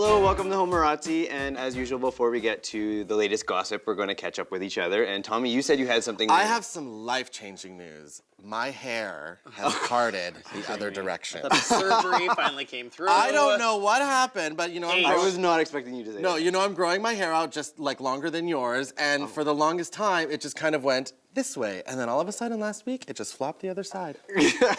Hello, welcome to Homorazzi, and as usual, before we get to the latest gossip, we're going to catch up with each other. And Tommy, you said you had something new. I have some life-changing news. My hair has parted the other direction. The surgery finally came through. I don't know what happened, but you know, I was not expecting you to say that. No, you know, I'm growing my hair out just like longer than yours, and for the longest time, it just kind of went this way, and then all of a sudden last week, it just flopped the other side.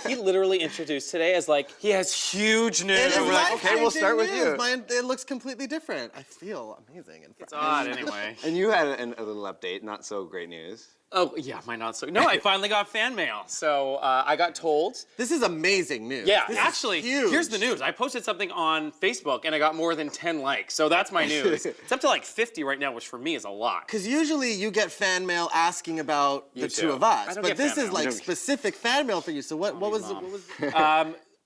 He literally introduced today as like, he has huge news. It is we're like, okay, we'll start with you. It looks completely different. I feel amazing. It's odd anyway. And you had a little update, not so great news. Oh, yeah, my not so. No, I finally got fan mail. So I got told. This is amazing news. Yeah, this actually, huge. here's the news. I posted something on Facebook and I got more than 10 likes. So that's my news. It's up to like 50 right now, which for me is a lot. Because usually you get fan mail asking about the two of us, but this is like specific fan mail for you. So what was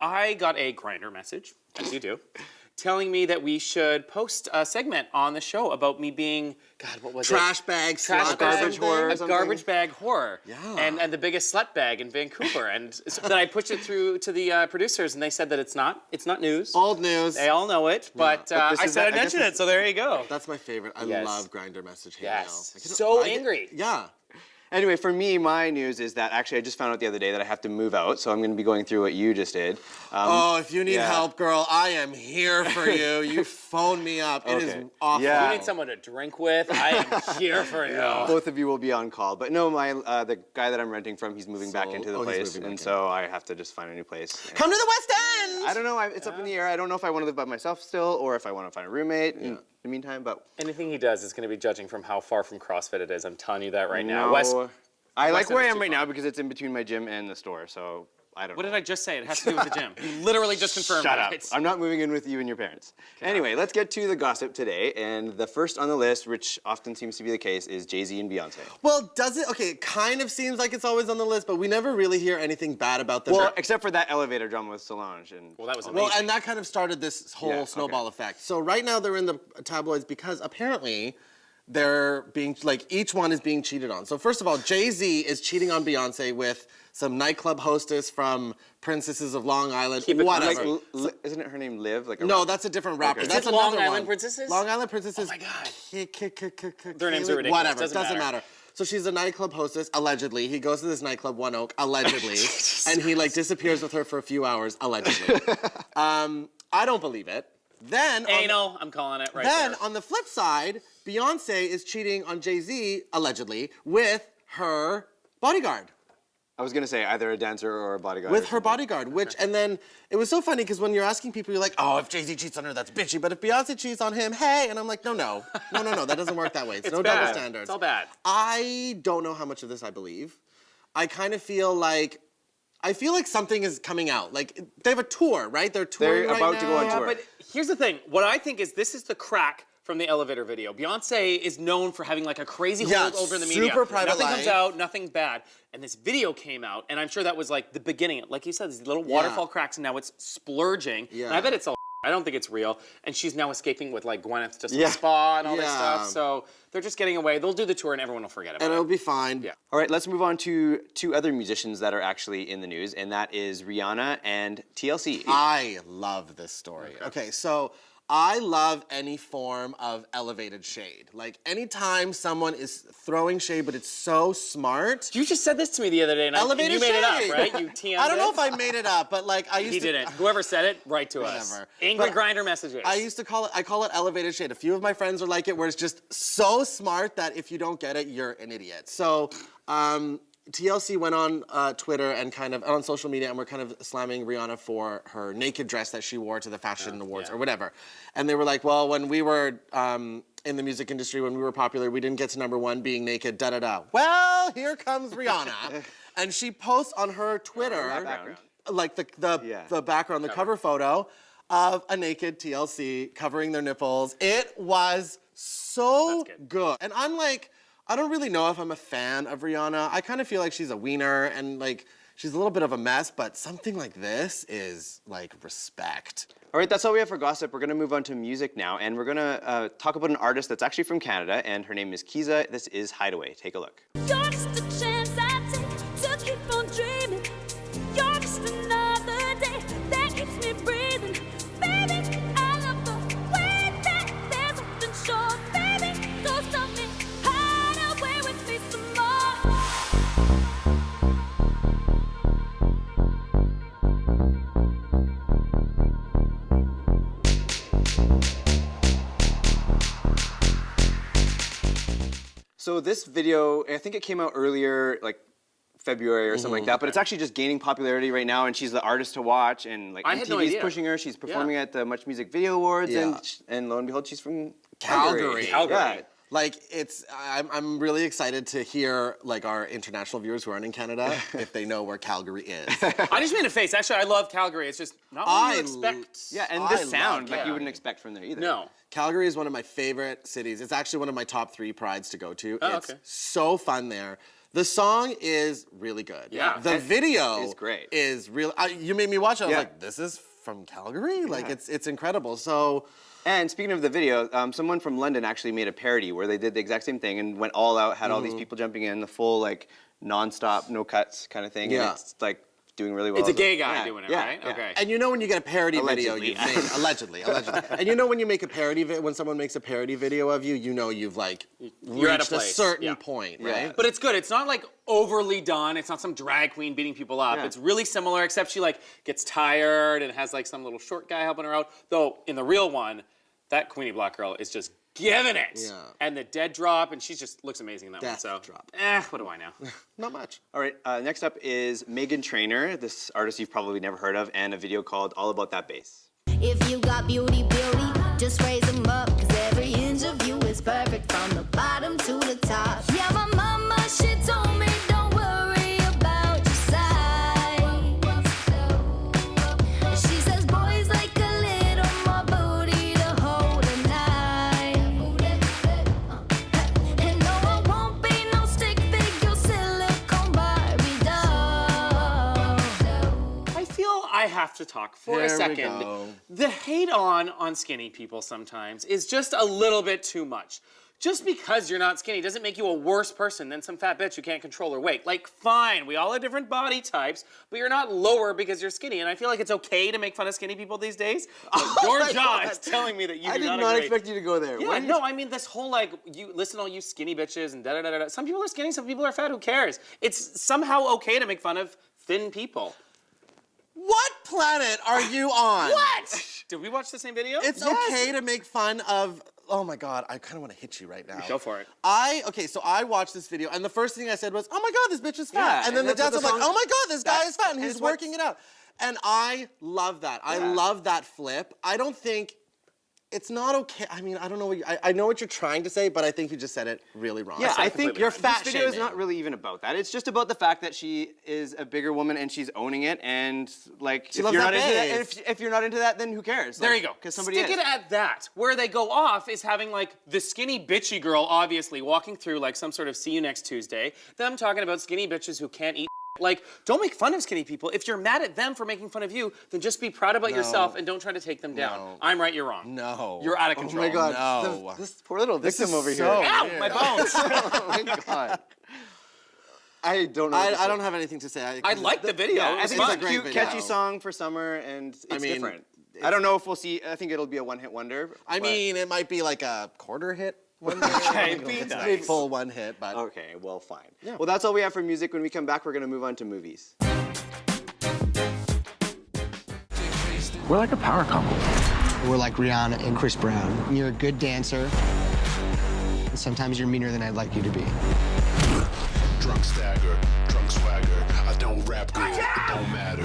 I got a Grindr message, as you do, telling me that we should post a segment on the show about me being, God, what was trash bag, garbage horror, a garbage bag horror, yeah, and the biggest slut bag in Vancouver. And so then I pushed it through to the producers, and they said that it's not news. Old news. They all know it, but I said I mentioned it, so there you go. That's my favorite. I love Grindr message hate mail. So angry. Yeah. Anyway, for me, my news is that actually I just found out the other day that I have to move out, so I'm going to be going through what you just did. Oh, if you need help, girl, I am here for you. You phone me up. It is awful. Yeah. If you need someone to drink with, I am here for you. Both of you will be on call. But no, the guy that I'm renting from, he's moving back into the place, and so I have to just find a new place. Come to the West End! I don't know. It's up in the air. I don't know if I want to live by myself still, or if I want to find a roommate in the meantime. But anything he does is going to be judging from how far from CrossFit it is. I'm telling you that right now. I like where I am right now because it's in between my gym and the store, so I don't know. What did I just say? It has to do with the gym. You literally just confirmed Shut it. up. I'm not moving in with you and your parents. Anyway, let's get to the gossip today, and the first on the list, which often seems to be the case, is JayZ and Beyonce. Well, does it? Okay, it kind of seems like it's always on the list, but we never really hear anything bad about them. Well, except for that elevator drama with Solange. Well, that was amazing. Well, and that kind of started this whole snowball effect. So right now they're in the tabloids because apparently they're being, like, each one is being cheated on. So first of all, JayZ is cheating on Beyonce with some nightclub hostess from Princesses of Long Island, whatever. Isn't it her name Liv? Like no, that's a different rapper. Okay. That's Long Island Princesses? Long Island Princesses. Oh my God. Their names are ridiculous. Whatever, doesn't matter. So she's a nightclub hostess, allegedly. He goes to this nightclub, One Oak, allegedly. And he, like, disappears with her for a few hours, allegedly. I don't believe it. Then anal, I'm calling it right there. Then, on the flip side, Beyonce is cheating on JayZ, allegedly, with her bodyguard. I was gonna say either a dancer or a bodyguard. With her bodyguard, and then it was so funny because when you're asking people, you're like, oh, if JayZ cheats on her, that's bitchy. But if Beyonce cheats on him, hey. And I'm like, no, that doesn't work that way. It's no double standards. It's all bad. I don't know how much of this I believe. I kind of feel like something is coming out. Like, they have a tour, right? They're touring right now. They're about to go on tour. But here's the thing. What I think is this is the crack from the elevator video. Beyonce is known for having like a crazy hold over in the media. Super private Nothing life. comes out, nothing bad. And this video came out, and I'm sure that was like the beginning. Like you said, these little waterfall cracks, and now it's splurging. Yeah. And I bet it's all I don't think it's real. And she's now escaping with like Gwyneth to some spa and all this stuff. So they're just getting away. They'll do the tour and everyone will forget about it. And it'll be fine. Yeah. All right, let's move on to two other musicians that are actually in the news, and that is Rihanna and TLC. I love this story. Okay, so I love any form of elevated shade. Like, anytime someone is throwing shade, but it's so smart. You just said this to me the other day, and you made it up, right? You TM'd I don't know if I made it up, but like I used to. He didn't. Whoever said it, write to us. Angry Grindr messages. I call it elevated shade. A few of my friends are like it, where it's just so smart that if you don't get it, you're an idiot. So, TLC went on Twitter and kind of on social media, and we're kind of slamming Rihanna for her naked dress that she wore to the fashion awards or whatever. And they were like, well, when we were in the music industry, when we were popular, we didn't get to #1 being naked, da-da-da. Well, here comes Rihanna. And she posts on her Twitter, like the background, the cover photo of a naked TLC covering their nipples. It was so good. And I'm like, I don't really know if I'm a fan of Rihanna. I kind of feel like she's a wiener and like she's a little bit of a mess, but something like this is like respect. All right, that's all we have for gossip. We're gonna move on to music now, and we're gonna talk about an artist that's actually from Canada, and her name is Kisa. This is Hideaway. Take a look. You're just a chance I take to keep on dreaming. You're just another day that keeps me breathing. Baby, I love the way So this video, I think it came out earlier, like February or something like that, but it's actually just gaining popularity right now, and she's the artist to watch, and like I had no MTV's idea. pushing her. She's performing at the Much Music Video Awards, Yeah. and lo and behold, she's from Calgary. Yeah. Like I'm really excited to hear like our international viewers who aren't in Canada if they know where Calgary is. I just made a face. Actually, I love Calgary. It's just not what you expect. Yeah, and I this sound, love like you wouldn't expect from there either. No. Calgary is one of my favorite cities. It's actually one of my top 3 prides to go to. Oh, it's okay. so fun there. The song is really good. Yeah. The video is great. Is real. You made me watch it. I was Yeah. like, this is from Calgary? Like it's incredible. So And speaking of the video, someone from London actually made a parody where they did the exact same thing and went all out, had all these people jumping in, the full like non-stop, no cuts kind of thing. Yeah. And it's like doing really well. It's a gay guy Yeah, doing it, yeah, right? yeah. Okay. and you know when you get a parody video Allegedly. you've made allegedly. And you know when you make a parody when someone makes a parody video of you, you know you've like You're at a reached a place. certain Yeah. point, Yeah. right? But it's good. It's not like overly done. It's not some drag queen beating people up. Yeah. It's really similar, except she like gets tired and has like some little short guy helping her out. Though in the real one, that Queenie Black girl is just giving it. Yeah. And the dead drop, and she just looks amazing in that Death one. So drop. what do I know? Not much. All right, next up is Meghan Trainor, this artist you've probably never heard of, and a video called All About That Bass. If you got beauty, just raise them up. Cause every inch of you is perfect from the bottom to the top. Yeah, my mama, she told me don't worry about your size. She says boys like a little more booty to hold a knife. And no, I won't be no stick figure silicone Barbie doll. I feel I have to talk for a There we second. go. The hate on skinny people sometimes is just a little bit too much. Just because you're not skinny doesn't make you a worse person than some fat bitch who can't control her weight. Like, fine, we all have different body types, but you're not lower because you're skinny. And I feel like it's okay to make fun of skinny people these days. But your my jaw God. is telling me that you I do did not not agree. expect you to go there. Yeah, no, I mean this whole like, you listen to all you skinny bitches and da-da-da-da. Some people are skinny, some people are fat, who cares? It's somehow okay to make fun of thin people. What planet are you on? What? Did we watch the same video? It's okay to make fun of. Oh my God, I kind of want to hit you right now. Go for it. So I watched this video, and the first thing I said was, "Oh my God, this bitch is fat." Yeah, and then and the that's what dad's the like, song- "Oh my God, this guy is fat," and and he's it's what's- working it out. And I love that. I Yeah. love that flip. I don't think it's not okay. I mean, I don't know. I know what you're trying to say, but I think you just said it really wrong. Yeah, I think completely you're wrong. fat this video is shaming. not really even about that. It's just about the fact that she is a bigger woman and she's owning it, and like if loves you're that not into that, and bass. if you're not into that, then who cares? There you go. Because somebody Stick is. it at that. Where they go off is having like the skinny bitchy girl, obviously walking through like some sort of see you next Tuesday. Them talking about skinny bitches who can't eat. Like, don't make fun of skinny people. If you're mad at them for making fun of you, then just be proud about yourself and don't try to take them down. No. I'm right, you're wrong. No. You're out of Oh control. my God, No. this poor little This victim is over so here. Ow, weird. my bones. Oh my God. I don't know. what to I say. don't have anything to say. I like the video. Yeah, It I was think it's fun. a great cute, video. catchy song for summer, and it's mean, different. I don't know if we'll see. I think it'll be a one-hit wonder. I but- mean, it might be like a quarter hit. One day. Okay, It's be not nice. a full one hit, but Okay, well, fine. Well, that's all we have for music. When we come back, we're going to move on to movies. We're like a power couple. We're like Rihanna and Chris Brown. You're a good dancer, and sometimes you're meaner than I'd like you to be. Drunk stagger, drunk swagger. I don't rap good, it don't matter.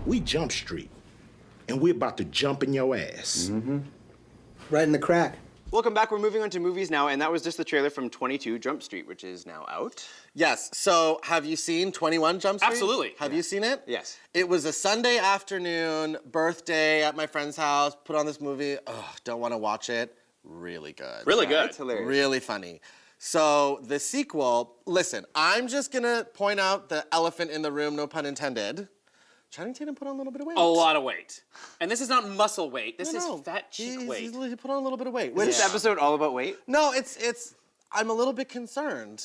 We Jump Street, and we're about to jump in your ass. Right in the crack. Welcome back. We're moving on to movies now, and that was just the trailer from 22 Jump Street, which is now out. yes. So, have you seen 21 Jump Street? Absolutely. Have you seen it? Yes. It was a Sunday afternoon birthday at my friend's house. Put on this movie. Oh, don't want to watch it. Really good. Really good. It's hilarious. Really funny. So the sequel. Listen, I'm just gonna point out the elephant in the room. No pun intended. Channing Tatum put on a little bit of weight. A lot of weight. And this is not muscle weight. This No, is fat cheek weight. He put on a little bit of weight. Is Which, this episode all about weight? no, it's. I'm a little bit concerned.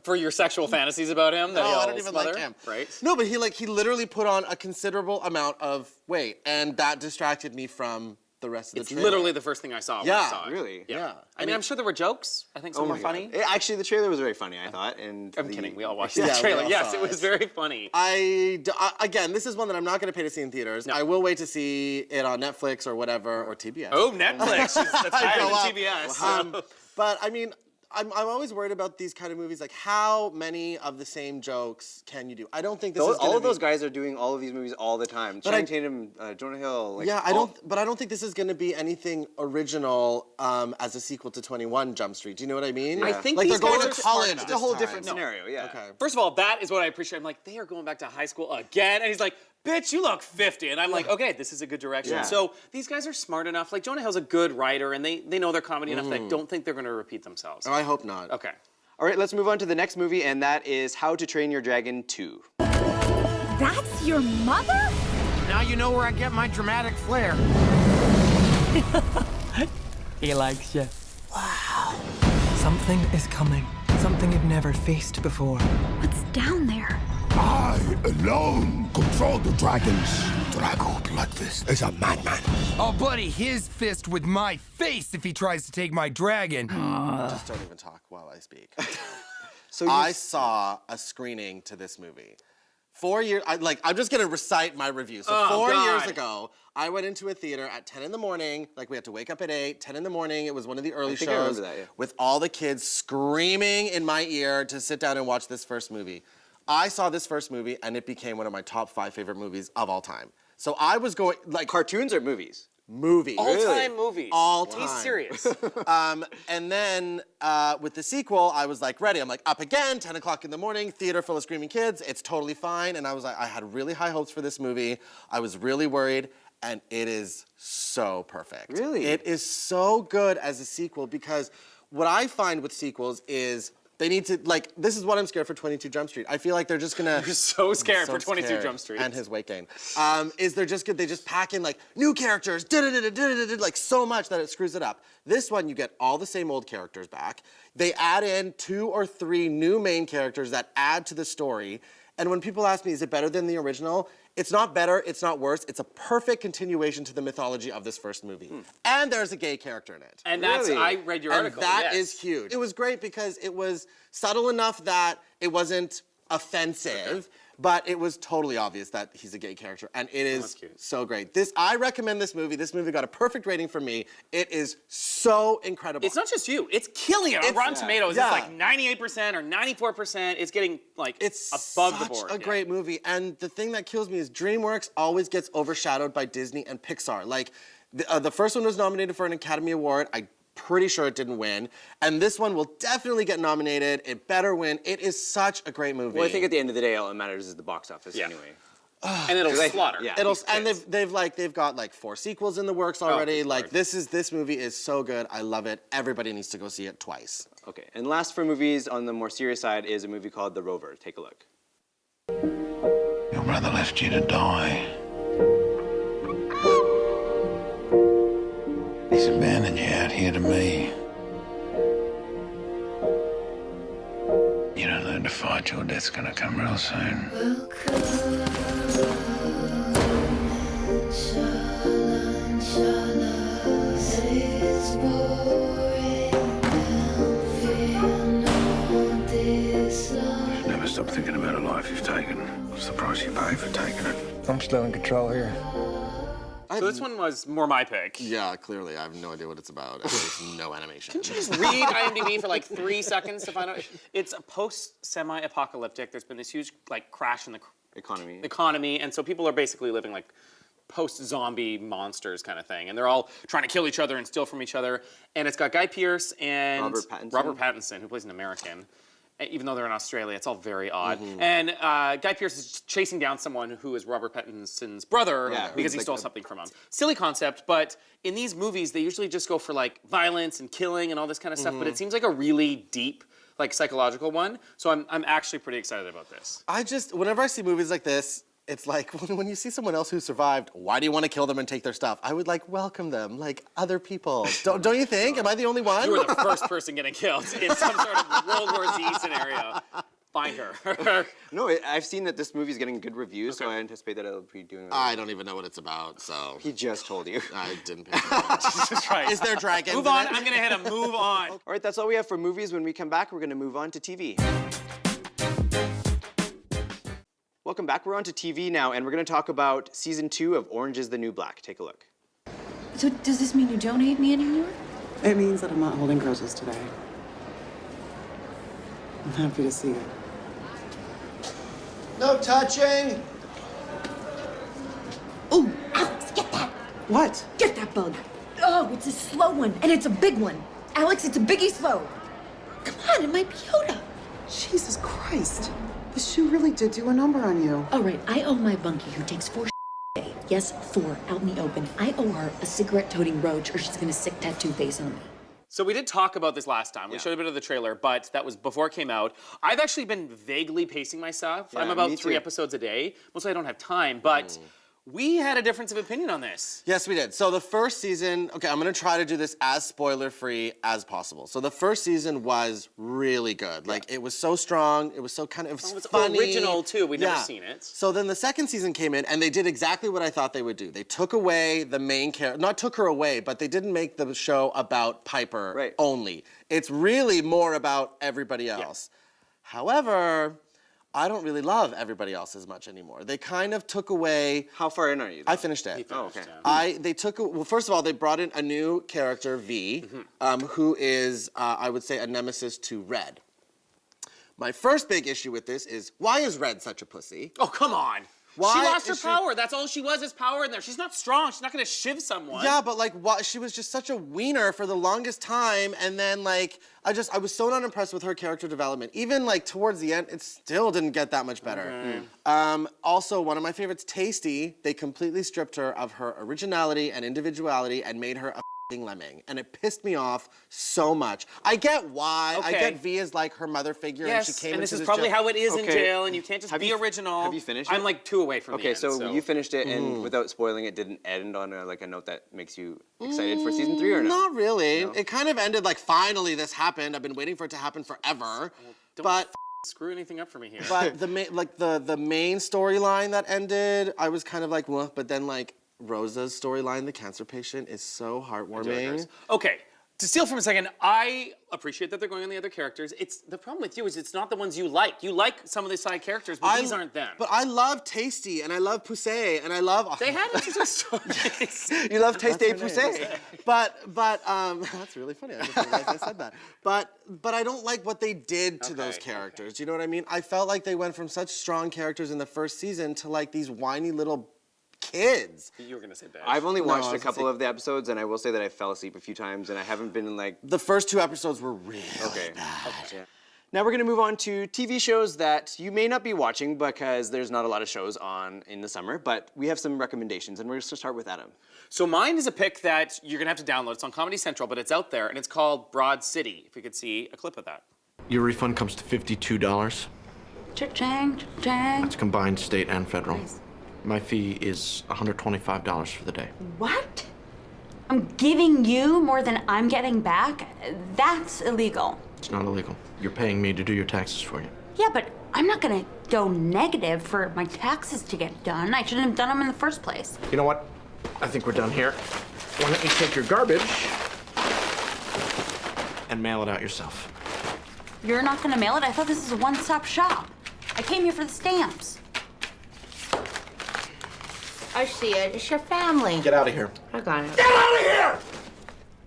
For your sexual fantasies about him that No, he'll I don't even smother, like him. Right? No, but he literally put on a considerable amount of weight, and that distracted me from the rest of the It's trailer. literally the first thing I saw when I Yeah, saw it. really? Yeah. I mean, I'm sure there were jokes. I think some were funny. Actually, the trailer was very funny, I thought. And I'm kidding. We all watched Yeah, the we trailer. all Yes, saw it was it. very funny. Again, this is one that I'm not going to pay to see in theaters. I will wait to see it on Netflix or whatever, or TBS. Oh, Netflix. That's higher go than up. TBS. so. But I mean, I'm always worried about these kind of movies. Like, how many of the same jokes can you do? I don't think this is all gonna of those be- guys are doing all of these movies all the time. But Channing Tatum, Jonah Hill. Like, Yeah, I don't think this is going to be anything original as a sequel to 21 Jump Street. Do you know what I mean? I think like these they're going guys to are college. smart enough. It's a whole this different time. scenario, yeah. Okay. First of all, that is what I appreciate. I'm like, they are going back to high school again. And he's like, bitch, you look 50. And I'm like, okay, this is a good direction. Yeah. So these guys are smart enough. Like, Jonah Hill's a good writer, and they know their comedy enough that I don't think they're going to repeat themselves. Oh, I hope not. Okay. All right, let's move on to the next movie, and that is How to Train Your Dragon 2. That's your mother? Now you know where I get my dramatic flair. He likes you. Wow. Something is coming. Something you've never faced before. What's down there? I alone control the dragons. Drago Bloodfist is a madman. I'll buddy his fist with my face if he tries to take my dragon. Just don't even talk while I speak. So I saw a screening to this movie. 4 years, I'm just gonna recite my review. So Oh, 4 years God. ago, I went into a theater at 10 in the morning. Like, we had to wake up at 8, 10 in the morning. It was one of the early think I shows. remember that, yeah. With all the kids screaming in my ear to sit down and watch this first movie. I saw this first movie, and it became one of my top 5 favorite movies of all time. So I was going, like, cartoons or movies? movies. All-time movies. All He's time. serious. And then with the sequel, I was like ready. I'm like, up again, 10 o'clock in the morning, theater full of screaming kids. It's totally fine. And I was like, I had really high hopes for this movie. I was really worried. And it is so perfect. Really? It is so good as a sequel because what I find with sequels is they need to, like, this is what I'm scared for 22 Jump Street. I feel like they're just gonna. You're so scared So for 22 scared. Jump Street. And his weight gain. Is they're just good, they just pack in like new characters, like so much that it screws it up. This one, you get all the same old characters back. They add in 2 or 3 new main characters that add to the story. And when people ask me, is it better than the original? It's not better, it's not worse. It's a perfect continuation to the mythology of this first movie. And there's a gay character in it. And that's, Really? I read your And article. that yes. is huge. It was great because it was subtle enough that it wasn't offensive, but it was totally obvious that he's a gay character. And it is cute. so great. I recommend this movie. This movie got a perfect rating from me. It is so incredible. It's not just you. It's killing it on It's- Rotten Tomatoes. yeah. It's like 98% or 94%. It's getting like It's above such the board. a great movie. And the thing that kills me is DreamWorks always gets overshadowed by Disney and Pixar. Like, the first one was nominated for an Academy Award. I'm pretty sure it didn't win. And this one will definitely get nominated. It better win. It is such a great movie. Well, I think at the end of the day, all that matters is the box office Yeah. anyway. And it'll 'Cause I- slaughter. yeah. And they've got like 4 sequels in the works already. good Like Lord. this movie is so good. I love it. Everybody needs to go see it twice. Okay, and last for movies on the more serious side is a movie called The Rover. Take a look. Your brother left you to die. He's abandoned you out here to me. You don't learn to fight, your death's gonna come real soon. Never stop thinking about a life you've taken. What's the price you pay for taking it? I'm still in control here. So this one was more my pick. Yeah, clearly. I have no idea what it's about. There's no animation. Just read IMDb for like 3 seconds to find out. It's a post-semi-apocalyptic. There's been this huge like crash in the economy, and so people are basically living like post-zombie monsters kind of thing, and they're all trying to kill each other and steal from each other. And it's got Guy Pearce and Robert Pattinson, who plays an American. Even though they're in Australia, it's all very odd. Mm-hmm. And Guy Pearce is chasing down someone who is Robert Pattinson's brother because he like stole something from him. Silly concept, but in these movies, they usually just go for like violence and killing and all this kind of stuff, but Mm-hmm. it seems like a really deep, like psychological one. So I'm actually pretty excited about this. Whenever I see movies like this, it's like when you see someone else who survived, why do you want to kill them and take their stuff? I would like welcome them like other people. Don't you think? Am I the only one? You were the first person getting killed in some sort of World War Z scenario. find her. No, I've seen that this movie's getting good reviews, so I anticipate that it'll be doing. I don't even know what it's about, so. He just told you. I didn't pay attention. Jesus Christ. Is there dragons? Move in on. it? I'm gonna hit a move on. All right, that's all we have for movies. When we come back, we're going to move on to TV. Welcome back. We're on to TV now, and we're going to talk about season 2 of Orange is the New Black. Take a look. So does this mean you don't hate me anymore? It means that I'm not holding grudges today. I'm happy to see it. No touching! Oh, Alex, get that! What? Get that bug! Oh, it's a slow one, and it's a big one. Alex, it's a biggie slow. Come on, it might be Yoda. Jesus Christ. The shoe really did do a number on you. All right, I owe my bunkie who takes 4 a day. Yes, 4, out in the open. I owe her a cigarette-toting roach or she's gonna sick tattoo face on me. So we did talk about this last time. We showed a bit of the trailer, but that was before it came out. I've actually been vaguely pacing myself. Yeah, I'm about me 3 too. episodes a day. Mostly I don't have time, but we had a difference of opinion on this. Yes, we did. So the first season, okay, I'm gonna try to do this as spoiler-free as possible. So the first season was really good. Like, it was so strong, it was so kind of, it was funny. Original, too. We'd never seen it. So then the second season came in, and they did exactly what I thought they would do. They took away the main character, not took her away, but they didn't make the show about Piper only. It's really more about everybody else. However, I don't really love everybody else as much anymore. They kind of took away. How far in are you? I finished it. Oh, okay. They took, well, first of all, they brought in a new character, V, who is, I would say, a nemesis to Red. My first big issue with this is, why is Red such a pussy? Oh, come on. Why she lost her is she- power. That's all she was, is power in there. She's not strong. She's not gonna shiv someone. Yeah, but like, she was just such a wiener for the longest time, and then like, I was so not impressed with her character development. Even like towards the end, it still didn't get that much better. Also, one of my favorites, Tasty, they completely stripped her of her originality and individuality and made her a f***ing lemming, and it pissed me off so much. I get why. I get V is like her mother figure, and she came and into this is probably jail. how it is in Okay. jail, and you can't just be original. Have you finished I'm it? like 2 away from the Okay, end. so you finished it, and without spoiling it, didn't end on like a note that makes you excited for season 3 or no? Not really. It kind of ended like, finally this happened. I've been waiting for it to happen forever. But screw anything up for me here. But the main storyline that ended, I was kind of like, well, but then like Rosa's storyline, the cancer patient, is so heartwarming. Okay, to steal from a second, I appreciate that they're going on the other characters. It's the problem with you is it's not the ones you like. You like some of the side characters, but these aren't them. But I love Tasty, and I love Poussey, and I love. They had interesting stories. You love Tasty Poussey. But that's really funny. I just realized I said that. But I don't like what they did to those characters. Do you know what I mean? I felt like they went from such strong characters in the first season to like these whiny little kids. You were gonna say bad. I've only watched a couple of the episodes, and I will say that I fell asleep a few times, and I haven't been like. The first 2 episodes were really bad. Okay. Now we're going to move on to TV shows that you may not be watching because there's not a lot of shows on in the summer, but we have some recommendations, and we're going to start with Adam. So mine is a pick that you're gonna have to download. It's on Comedy Central, but it's out there, and it's called Broad City. If we could see a clip of that. Your refund comes to $52. Cha-chang, cha-chang. It's combined state and federal. My fee is $125 for the day. What? I'm giving you more than I'm getting back? That's illegal. It's not illegal. You're paying me to do your taxes for you. Yeah, but I'm not gonna go negative for my taxes to get done. I shouldn't have done them in the first place. You know what? I think we're done here. Why don't you take your garbage and mail it out yourself? You're not gonna mail it? I thought this was a one-stop shop. I came here for the stamps. I see it. It's your family. Get out of here. I got it. Get out of here!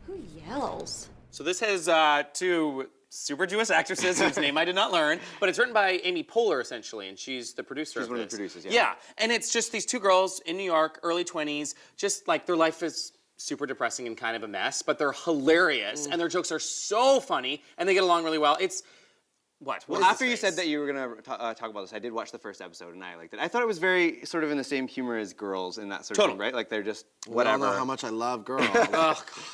Who yells? So this has 2 super Jewish actresses whose name I did not learn, but it's written by Amy Poehler, essentially, and she's the producer. She's of one of the this. producers, yeah. Yeah, and it's just these 2 girls in New York, early 20s, just like their life is super depressing and kind of a mess, but they're hilarious, and their jokes are so funny, and they get along really well. It's What? Well, after you said that you were going to talk about this, I did watch the first episode, and I liked it. I thought it was very sort of in the same humor as Girls in that sort of thing, right? Like they're just whatever. We all know how much I love Girls.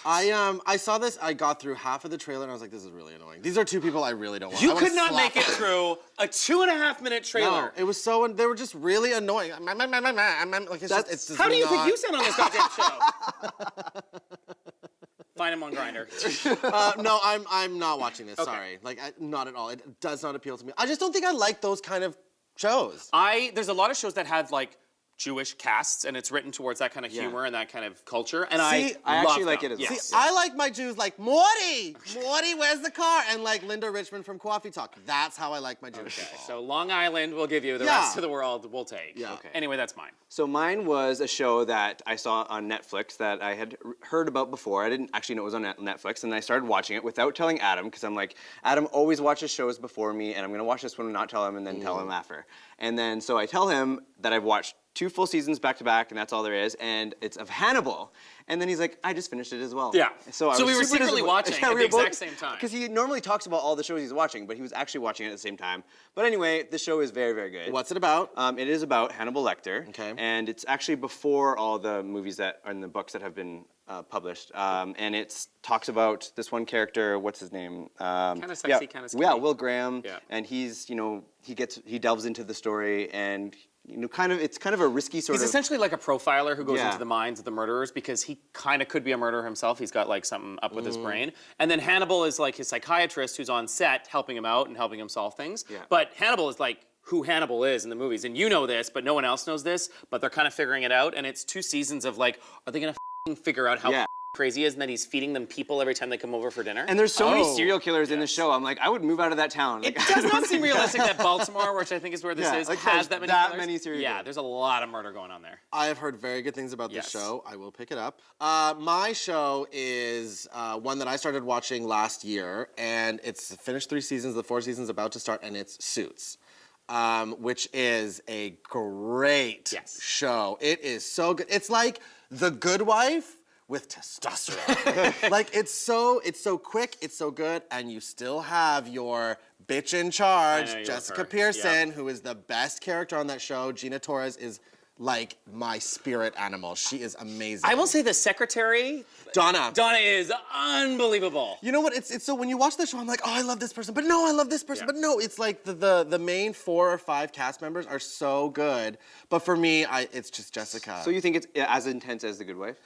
I saw this. I got through half of the trailer, and I was like, "This is really annoying." These are 2 people I really don't want. You could not make it through a 2.5-minute trailer. No, it was so. They were just really annoying. Like it's just, How do you think you sound on this goddamn show? Find him on Grindr. No, I'm not watching this. Sorry, like not at all. It does not appeal to me. I just don't think I like those kind of shows. There's a lot of shows that have like Jewish casts, and it's written towards that kind of humor and that kind of culture. And I actually like it as well. See, I like my Jews like Morty. Morty, where's the car? And like Linda Richmond from Coffee Talk. That's how I like my Jewish people. So Long Island we'll give you. The rest of the world we'll take. Yeah. Okay. Anyway, that's mine. So mine was a show that I saw on Netflix that I had heard about before. I didn't actually know it was on Netflix, and I started watching it without telling Adam, because I'm like, Adam always watches shows before me, and I'm gonna watch this one and not tell him, and then tell him after. And then so I tell him that I've watched 2 full seasons back to back, and that's all there is, and it's of Hannibal. And then he's like, I just finished it as well. Yeah. So we were super secretly watching at the exact same time. Because he normally talks about all the shows he's watching, but he was actually watching it at the same time. But anyway, the show is very, very good. What's it about? It is about Hannibal Lecter. Okay. And it's actually before all the movies that are in the books that have been published. And it talks about this one character, what's his name? Kind of sexy, kind of skinny. Yeah, Will Graham. Yeah. And he's, he delves into the story, and it's kind of a risky sort He's of. essentially like a profiler who goes into the minds of the murderers, because he kind of could be a murderer himself. He's got like something up with his brain. And then Hannibal is like his psychiatrist who's on set helping him out and helping him solve things. Yeah. But Hannibal is like who Hannibal is in the movies. And you know this, but no one else knows this, but they're kind of figuring it out. And it's 2 seasons of like, are they gonna figure out how crazy he is, and then he's feeding them people every time they come over for dinner? And there's so many serial killers in the show. I'm like, I would move out of that town. It does not seem realistic that Baltimore, which I think is where this is, like has that many serial Yeah, killers. there's a lot of murder going on there. I have heard very good things about this show. I will pick it up. My show is one that I started watching last year, and it's finished 3 seasons. The 4th season's about to start, and it's Suits. Which is a great show. It is so good. It's like The Good Wife with testosterone. Like it's so quick, it's so good, and you still have your bitch in charge, Jessica Pearson, who is the best character on that show. Gina Torres is like my spirit animal. She is amazing. I will say the secretary, Donna is unbelievable. You know what? It's so when you watch the show, I'm like, oh, I love this person, but no, I love this person, but no. It's like the main 4 or 5 cast members are so good, but for me, it's just Jessica. So you think it's as intense as The Good Wife?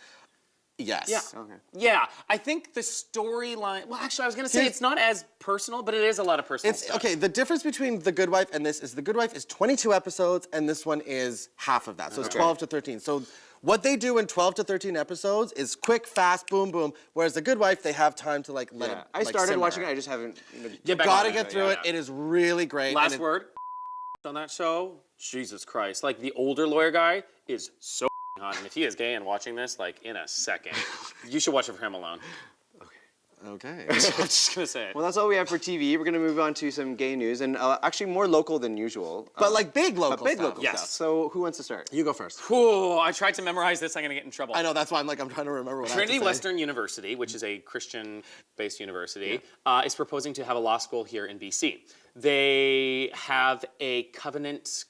Yes. Yeah. Okay. Yeah, I think the storyline. Well, actually, I was gonna say it's not as personal, but it is a lot of personal stuff. Okay, the difference between The Good Wife and this is The Good Wife is 22 episodes, and this one is half of that. So it's 12 to 13. So what they do in 12 to 13 episodes is quick, fast, boom, boom. Whereas The Good Wife, they have time to like let it. I started watching it. I just haven't. You gotta get through it. It is really great. Last word on that show. Jesus Christ! Like the older lawyer guy is so hot, and if he is gay and watching this, like in a second, you should watch it for him alone. Okay. I'm just gonna say it. Well, that's all we have for TV. We're gonna move on to some gay news, and actually more local than usual. But like big local but big stuff. local stuff. So who wants to start? You go first. Whew, I tried to memorize this. I'm gonna get in trouble. I know. That's why I'm trying to remember what Trinity I have to say. Western University, which is a Christian-based university, is proposing to have a law school here in BC. They have a covenant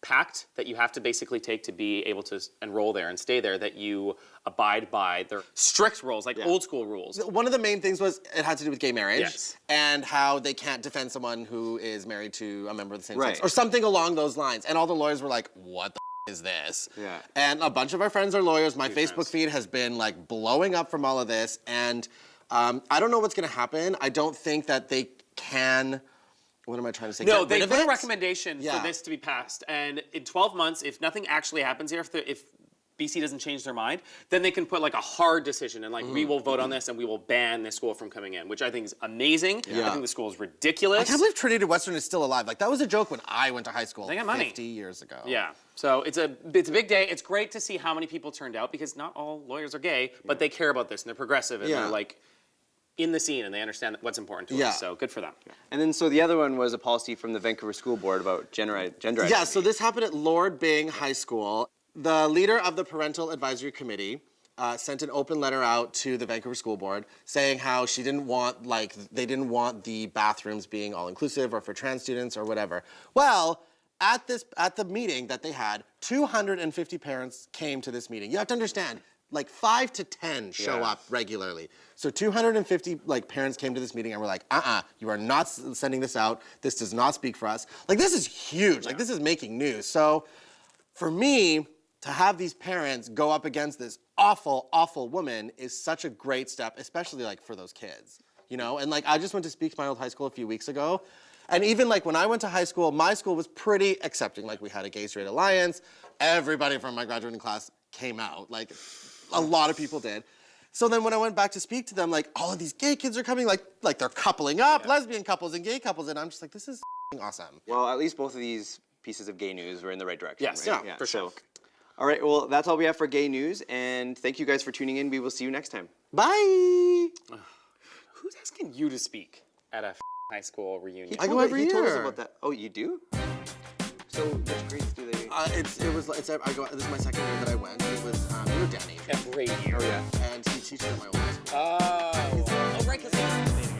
pact that you have to basically take to be able to enroll there and stay there, that you abide by their strict rules, like old school rules. One of the main things was it had to do with gay marriage and how they can't defend someone who is married to a member of the same sex or something along those lines. And all the lawyers were like, what the is this? Yeah. And a bunch of our friends are lawyers. My Facebook feed has been like blowing up from all of this. And I don't know what's gonna happen. I don't think that they can. What am I trying to say? No, they put a recommendation for this to be passed, and in 12 months, if nothing actually happens here, if BC doesn't change their mind, then they can put like a hard decision and like we will vote on this and we will ban this school from coming in, which I think is amazing. I think the school is ridiculous. I can't believe Trinity Western is still alive. Like that was a joke when I went to high school. They got money. 50 years ago. Yeah. So it's a big day. It's great to see how many people turned out, because not all lawyers are gay, but they care about this and they're progressive and they're like in the scene and they understand what's important to us. So good for them. And then so the other one was a policy from the Vancouver School Board about gender identity. Yeah, so this happened at Lord Byng High School. The leader of the Parental Advisory Committee sent an open letter out to the Vancouver School Board saying how she didn't want, they didn't want the bathrooms being all-inclusive or for trans students or whatever. Well, at the meeting that they had, 250 parents came to this meeting. You have to understand, like 5 to 10 show up regularly. So 250 parents came to this meeting and were like, you are not sending this out. This does not speak for us. Like this is huge. Like this is making news. So for me, to have these parents go up against this awful, awful woman is such a great step, especially like for those kids, you know? And like, I just went to speak to my old high school a few weeks ago. And even like when I went to high school, my school was pretty accepting. Like we had a gay straight alliance. Everybody from my graduating class came out. Like a lot of people did. So then when I went back to speak to them, like all of these gay kids are coming, like they're coupling up, lesbian couples and gay couples. And I'm just like, this is awesome. Well, at least both of these pieces of gay news were in the right direction. Yes, right? yeah, for sure. All right, well, that's all we have for gay news, and thank you guys for tuning in. We will see you next time. Bye. Who's asking you to speak at a high school reunion? I go every He told us year. about that. Oh, you do? So which grades do they? This is my second year that I went. It was you know Danny. Every year. Oh yeah. And he teaches at my old high school. Oh, right, because